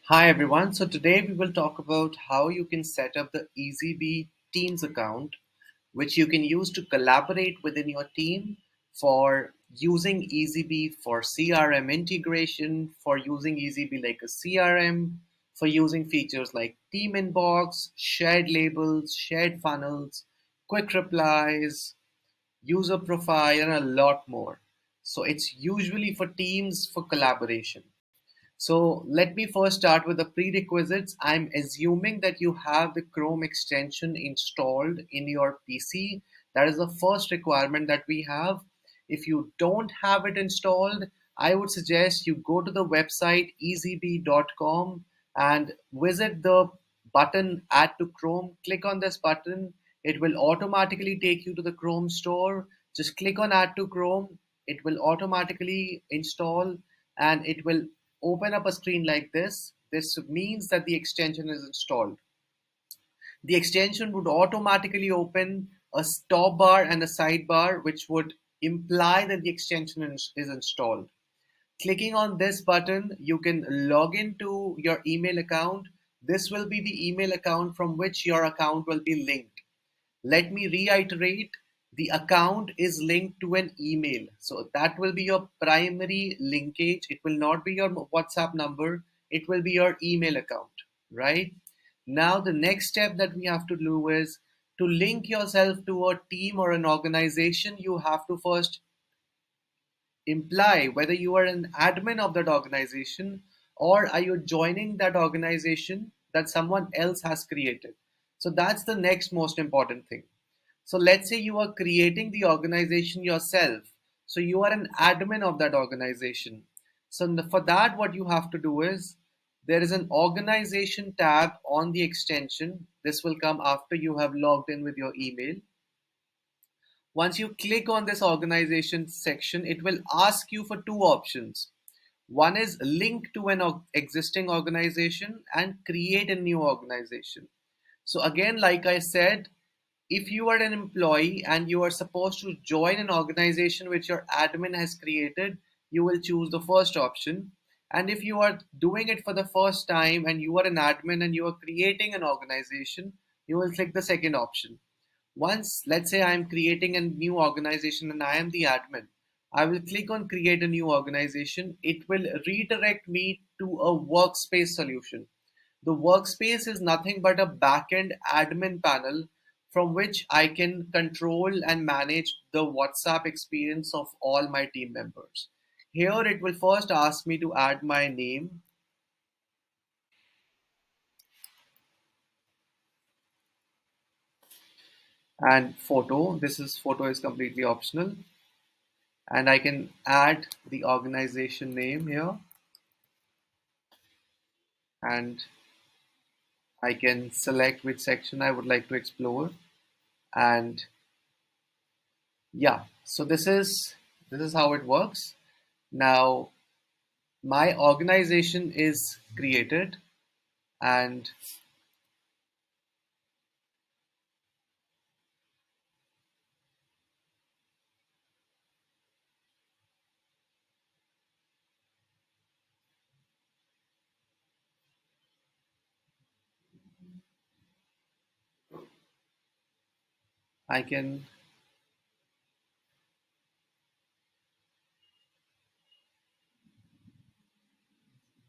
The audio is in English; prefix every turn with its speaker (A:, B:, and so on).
A: Hi everyone. So today we will talk about how you can set up the Eazybe Teams account, which you can use to collaborate within your team for using Eazybe for CRM integration, for using Eazybe like a CRM, for using features like team inbox, shared labels, shared funnels, quick replies, user profile, and a lot more. So it's usually for teams for collaboration. So let me first start with the prerequisites. I'm assuming that you have the Chrome extension installed in your PC. That is the first requirement that we have. If you don't have it installed, I would suggest you go to the website eazybe.com and visit the button Add to Chrome. Click on this button. It will automatically take you to the Chrome store. Just click on Add to Chrome. It will automatically install and it will open up a screen like this. This means that the extension is installed. The extension would automatically open a stop bar and a sidebar, which would imply that the extension is installed. Clicking on this button, you can log into your email account. This will be the email account from which your account will be linked. Let me reiterate, the account is linked to an email. So that will be your primary linkage. It will not be your WhatsApp number. It will be your email account, right? Now, the next step that we have to do is to link yourself to a team or an organization. You have to first imply whether you are an admin of that organization or are you joining that organization that someone else has created. So that's the next most important thing. So let's say you are creating the organization yourself. So you are an admin of that organization. So for that, what you have to do is there is an organization tab on the extension. This will come after you have logged in with your email. Once you click on this organization section, it will ask you for two options. One is link to an existing organization and create a new organization. So again, like I said, if you are an employee and you are supposed to join an organization which your admin has created, you will choose the first option. And if you are doing it for the first time and you are an admin and you are creating an organization, you will click the second option. Once, let's say I am creating a new organization and I am the admin, I will click on create a new organization. It will redirect me to a workspace solution. The workspace is nothing but a backend admin panel from which I can control and manage the WhatsApp experience of all my team members. Here it will first ask me to add my name and photo. This is photo is completely optional. And I can add the organization name here and I can select which section I would like to explore. And yeah, so this is how it works. Now my organization is created and I can